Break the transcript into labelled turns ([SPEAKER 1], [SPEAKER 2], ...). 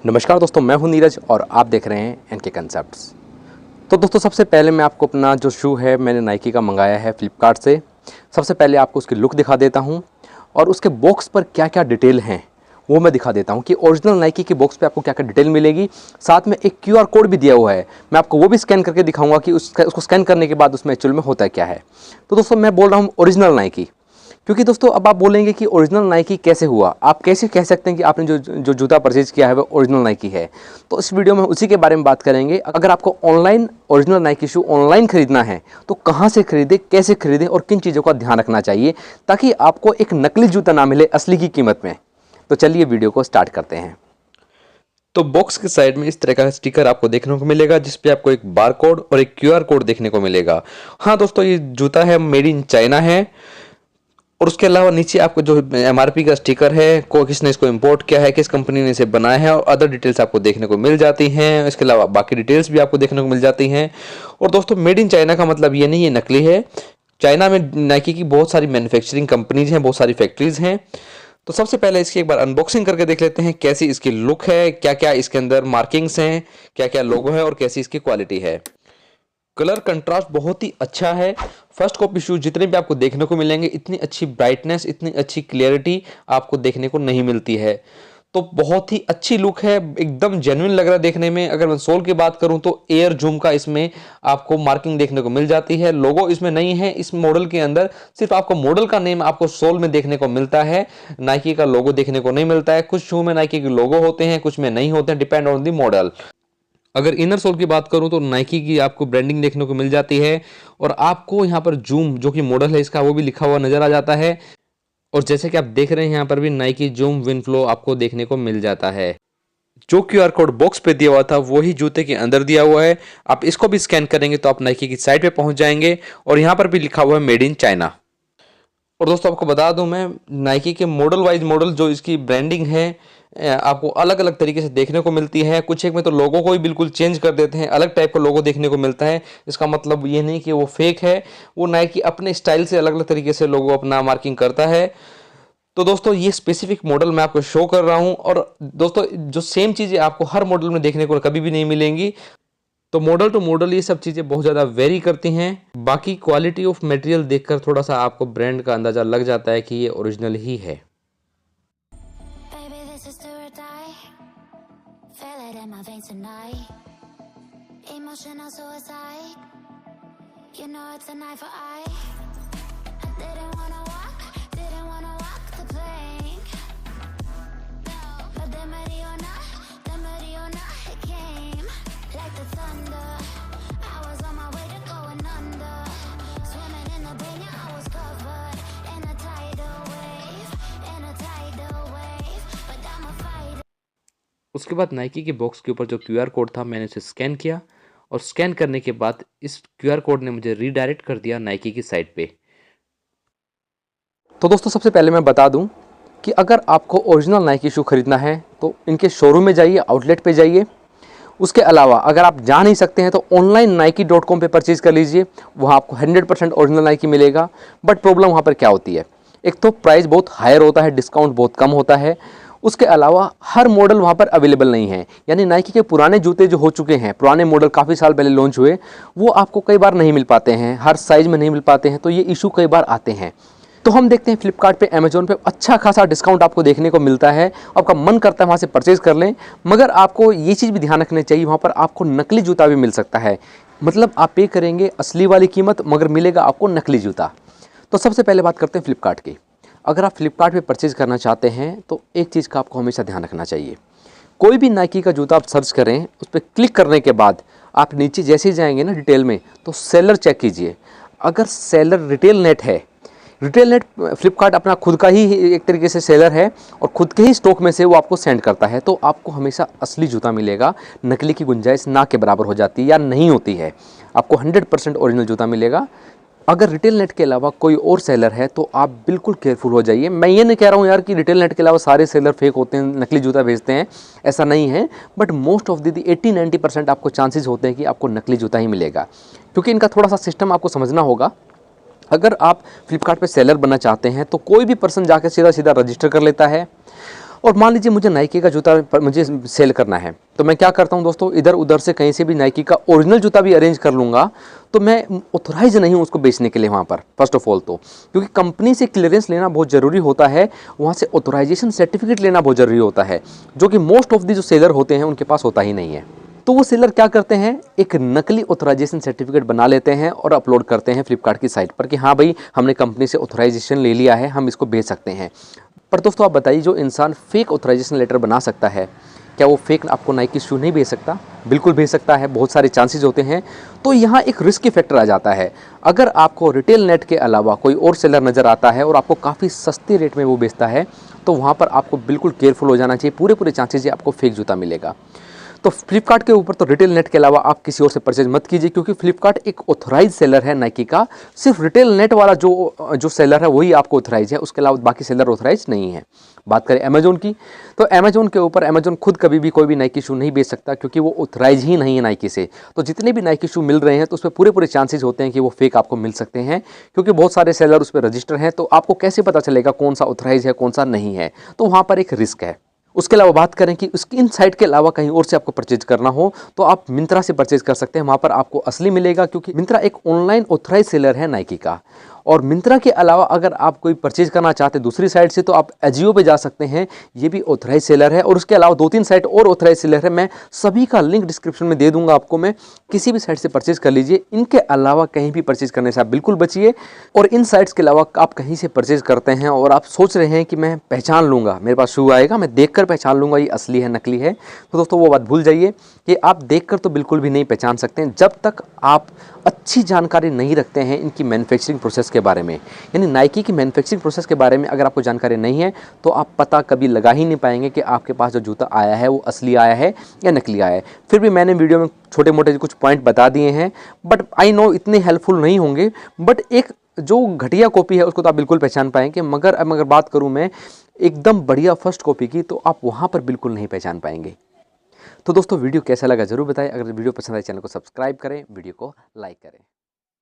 [SPEAKER 1] नमस्कार दोस्तों, मैं हूं नीरज और आप देख रहे हैं एनके कंसेप्ट्स। तो दोस्तों, सबसे पहले मैं आपको अपना जो शू है मैंने नाइकी का मंगाया है फ्लिपकार्ट से। सबसे पहले आपको उसकी लुक दिखा देता हूं और उसके बॉक्स पर क्या क्या डिटेल हैं वो मैं दिखा देता हूं कि ओरिजिनल नाइकी के बॉक्स पे आपको क्या क्या डिटेल मिलेगी। साथ में एक QR कोड भी दिया हुआ है, मैं आपको वो भी स्कैन करके दिखाऊंगा कि उसको स्कैन करने के बाद उसमें एक्चुअल में होता क्या है। तो दोस्तों, मैं बोल रहा हूँ ओरिजिनल नाइकी, क्योंकि दोस्तों अब आप बोलेंगे कि ओरिजिनल नाइकी कैसे हुआ, आप कैसे कह सकते हैं कि आपने जो जूता परचेज किया है वो ओरिजिनल नाइकी है। तो इस वीडियो में उसी के बारे में बात करेंगे। अगर आपको ऑनलाइन ओरिजिनल नाइकी शू ऑनलाइन खरीदना है तो कहाँ से खरीदे, कैसे खरीदे और किन चीज़ों का ध्यान रखना चाहिए ताकि आपको एक नकली जूता ना मिले असली की कीमत में। तो चलिए वीडियो को स्टार्ट करते हैं। तो बॉक्स के साइड में इस तरह का स्टिकर आपको देखने को मिलेगा जिसपे आपको एक बार कोड और एक QR कोड देखने को मिलेगा। हाँ दोस्तों, ये जूता है मेड इन चाइना है। और उसके अलावा नीचे आपको जो MRP का स्टिकर है, किसने इसको इंपोर्ट किया है, किस कंपनी ने इसे बनाया है और अदर डिटेल्स आपको देखने को मिल जाती हैं। इसके अलावा बाकी डिटेल्स भी आपको देखने को मिल जाती हैं। और दोस्तों, मेड इन चाइना का मतलब ये नहीं है नकली है। चाइना में नाइकी की बहुत सारी मैन्युफैक्चरिंग कंपनीज हैं, बहुत सारी फैक्ट्रीज हैं। तो सबसे पहले इसकी एक बार अनबॉक्सिंग करके देख लेते हैं कैसी इसकी लुक है, क्या क्या इसके अंदर मार्किंग्स हैं, क्या क्या लोगो है और कैसी इसकी क्वालिटी है। कलर कंट्रास्ट बहुत ही अच्छा है। फर्स्ट कॉपी शूज जितने भी आपको देखने को मिलेंगे, इतनी अच्छी ब्राइटनेस, इतनी अच्छी क्लियरिटी आपको देखने को नहीं मिलती है। तो बहुत ही अच्छी लुक है, एकदम जेन्युइन लग रहा है देखने में। अगर मैं सोल की बात करूं तो एयर जूम का इसमें आपको मार्किंग देखने को मिल जाती है। लोगो इसमें नहीं है इस मॉडल के अंदर, सिर्फ आपको मॉडल का नेम आपको सोल में देखने को मिलता है, नाइकी का लोगो देखने को नहीं मिलता है। कुछ शू में नाइकी के लोगो होते हैं, कुछ में नहीं होते हैं, डिपेंड ऑन दी मॉडल। अगर इनर सोल की बात करूं तो नाइकी की आपको ब्रांडिंग देखने को मिल जाती है और आपको यहाँ पर जूम जो कि मॉडल है इसका वो भी लिखा हुआ नजर आ जाता है। और जैसे कि आप देख रहे हैं यहाँ पर भी नाइकी जूम विनफ्लो आपको देखने को मिल जाता है। जो QR कोड बॉक्स पे दिया हुआ था वही जूते के अंदर दिया हुआ है। आप इसको भी स्कैन करेंगे तो आप नाइकी की साइट पे पहुंच जाएंगे और यहाँ पर भी लिखा हुआ है मेड इन चाइना। और दोस्तों, आपको बता दूं मैं, नाइकी के मॉडल वाइज मॉडल जो इसकी ब्रांडिंग है आपको अलग अलग तरीके से देखने को मिलती है। कुछ एक में तो लोगों को ही बिल्कुल चेंज कर देते हैं, अलग टाइप का लोगो देखने को मिलता है। इसका मतलब ये नहीं कि वो फेक है, वो नाइकी अपने स्टाइल से अलग अलग तरीके से लोगो अपना मार्किंग करता है। तो दोस्तों, ये स्पेसिफिक मॉडल मैं आपको शो कर रहा हूँ और दोस्तों जो सेम चीज़ें आपको हर मॉडल में देखने को कभी भी नहीं मिलेंगी। तो मॉडल टू मॉडल ये सब चीज़ें बहुत ज़्यादा वेरी करती हैं। बाकी क्वालिटी ऑफ मटेरियल देखकर थोड़ा सा आपको ब्रांड का अंदाज़ा लग जाता है कि ये ओरिजिनल ही है। उसके बाद नाइकी के बॉक्स के ऊपर जो QR कोड था मैंने उसे स्कैन किया और स्कैन करने के बाद इस QR कोड ने मुझे रीडायरेक्ट कर दिया नाइकी की साइट पे। तो दोस्तों, सबसे पहले मैं बता दूं कि अगर आपको ओरिजिनल नाइकी शू खरीदना है तो इनके शोरूम में जाइए, आउटलेट पे जाइए। उसके अलावा अगर आप जा नहीं सकते हैं तो ऑनलाइन Nike.com पे परचेज़ कर लीजिए, वहाँ आपको 100% ओरिजिनल नाइकी मिलेगा। बट प्रॉब्लम वहाँ पर क्या होती है, एक तो प्राइस बहुत हायर होता है, डिस्काउंट बहुत कम होता है। उसके अलावा हर मॉडल वहाँ पर अवेलेबल नहीं है, यानी नाइकी के पुराने जूते जो हो चुके हैं, पुराने मॉडल काफ़ी साल पहले लॉन्च हुए, वो आपको कई बार नहीं मिल पाते हैं, हर साइज़ में नहीं मिल पाते हैं। तो ये इशू कई बार आते हैं। तो हम देखते हैं फ्लिपकार्ट पे, अमेजोन पे अच्छा खासा डिस्काउंट आपको देखने को मिलता है, आपका मन करता है वहाँ से परचेज़ कर लें। मगर आपको ये चीज़ भी ध्यान रखनी चाहिए, वहाँ पर आपको नकली जूता भी मिल सकता है। मतलब आप पे करेंगे असली वाली कीमत मगर मिलेगा आपको नकली जूता। तो सबसे पहले बात करते हैं फ्लिपकार्ट की। अगर आप फ्लिपकार्ट पे परचेज़ करना चाहते हैं तो एक चीज़ का आपको हमेशा ध्यान रखना चाहिए, कोई भी नाइकी का जूता आप सर्च करें, उस पर क्लिक करने के बाद आप नीचे जैसे ही जाएंगे ना डिटेल में, तो सेलर चेक कीजिए। अगर सेलर रिटेल नेट है, रिटेल नेट फ्लिपकार्ट अपना खुद का ही एक तरीके से सेलर है और खुद के ही स्टॉक में से वो आपको सेंड करता है, तो आपको हमेशा असली जूता मिलेगा। नकली की गुंजाइश ना के बराबर हो जाती है या नहीं होती है, आपको 100% ओरिजिनल जूता मिलेगा। अगर रिटेल नेट के अलावा कोई और सेलर है तो आप बिल्कुल केयरफुल हो जाइए। मैं ये नहीं कह रहा हूँ यार कि रिटेल नेट के अलावा सारे सेलर फेक होते हैं, नकली जूता भेजते हैं, ऐसा नहीं है। बट मोस्ट ऑफ दी 80-90% आपको चांसेस होते हैं कि आपको नकली जूता ही मिलेगा, क्योंकि इनका थोड़ा सा सिस्टम आपको समझना होगा। अगर आप फ्लिपकार्ट पे सेलर बनना चाहते हैं तो कोई भी पर्सन जाकर सीधा सीधा रजिस्टर कर लेता है और मान लीजिए मुझे नाइकी का जूता मुझे सेल करना है, तो मैं क्या करता हूँ दोस्तों, इधर उधर से कहीं से भी नाइकी का ओरिजिनल जूता भी अरेंज कर लूँगा, तो मैं ऑथोराइज नहीं हूँ उसको बेचने के लिए वहाँ पर, फर्स्ट ऑफ ऑल तो, क्योंकि कंपनी से क्लियरेंस लेना बहुत ज़रूरी होता है, वहाँ से ऑथोराइजेशन सर्टिफिकेट लेना बहुत ज़रूरी होता है, जो कि मोस्ट ऑफ दी जो सेलर होते हैं उनके पास होता ही नहीं है। तो वो सेलर क्या करते हैं, एक नकली ऑथराइजेशन सर्टिफिकेट बना लेते हैं और अपलोड करते हैं फ्लिपकार्ट की साइट पर कि हाँ भाई हमने कंपनी से ऑथराइजेशन ले लिया है, हम इसको बेच सकते हैं। पर दोस्तों आप बताइए, जो इंसान फेक ऑथराइजेशन लेटर बना सकता है, क्या वो फेक आपको नाइकी शू नहीं भेज सकता? बिल्कुल भेज सकता है, बहुत सारे चांसेस होते हैं। तो यहाँ एक रिस्की फैक्टर आ जाता है। अगर आपको रिटेल नेट के अलावा कोई और सेलर नज़र आता है और आपको काफ़ी सस्ते रेट में वो बेचता है, तो वहाँ पर आपको बिल्कुल केयरफुल हो जाना चाहिए। पूरे चांसेस है आपको फेक जूता मिलेगा। तो फ्लिपकार्ट के ऊपर तो रिटेल नेट के अलावा आप किसी और से परचेज मत कीजिए, क्योंकि फ्लिपकार्ट एक ऑथराइज सेलर है नाइकी का। सिर्फ रिटेल नेट वाला जो सेलर है वही आपको ऑथराइज है, उसके अलावा बाकी सेलर ऑथराइज नहीं है। बात करें अमेजोन की, तो अमेजोन के ऊपर अमेजोन खुद कभी भी कोई भी नाइकी शू नहीं बेच सकता, क्योंकि वो ऑथराइज ही नहीं है नाइकी से। तो जितने भी नाइकी शू मिल रहे हैं तो उसमें पूरे चांसेस होते हैं कि वो फेक आपको मिल सकते हैं, क्योंकि बहुत सारे सेलर उस पर रजिस्टर हैं। तो आपको कैसे पता चलेगा कौन सा ऑथराइज है कौन सा नहीं है? तो वहाँ पर एक रिस्क है। उसके अलावा बात करें कि उसकी इन साइट के अलावा कहीं और से आपको परचेज करना हो, तो आप मिंत्रा से परचेज कर सकते हैं। वहाँ पर आपको असली मिलेगा, क्योंकि मिंत्रा एक ऑनलाइन ऑथराइज सेलर है नाइकी का। और मिंत्रा के अलावा अगर आप कोई परचेज करना चाहते हैं दूसरी साइट से, तो आप एजियो पे जा सकते हैं, ये भी ऑथराइज सेलर है। और उसके अलावा 2-3 साइट और ऑथराइज सेलर है, मैं सभी का लिंक डिस्क्रिप्शन में दे दूंगा आपको। मैं किसी भी साइट से परचेज कर लीजिए, इनके अलावा कहीं भी परचेज करने से आप बिल्कुल बचिए। और इन साइट्स के अलावा आप कहीं से परचेज करते हैं और आप सोच रहे हैं कि मैं पहचान लूँगा, मेरे पास शू आएगा, मैं देख कर पहचान लूँगा ये असली है नकली है, तो दोस्तों वो बात भूल जाइए कि आप देखकर तो बिल्कुल भी नहीं पहचान सकते हैं, जब तक आप अच्छी जानकारी नहीं रखते हैं इनकी मैन्युफैक्चरिंग प्रोसेस के बारे में। यानी नाइकी की मैन्युफैक्चरिंग प्रोसेस के बारे में अगर आपको जानकारी नहीं है, तो आप पता कभी लगा ही नहीं पाएंगे कि आपके पास जो जूता आया है वो असली आया है या नकली आया है। फिर भी मैंने वीडियो में छोटे मोटे कुछ पॉइंट बता दिए हैं, बट आई नो इतने हेल्पफुल नहीं होंगे। बट एक जो घटिया कॉपी है उसको तो आप बिल्कुल पहचान पाएंगे, मगर अगर बात करूँ मैं एकदम बढ़िया फर्स्ट कॉपी की, तो आप वहाँ पर बिल्कुल नहीं पहचान पाएंगे। तो दोस्तों वीडियो कैसा लगा ज़रूर बताएं। अगर वीडियो पसंद आए चैनल को सब्सक्राइब करें, वीडियो को लाइक करें।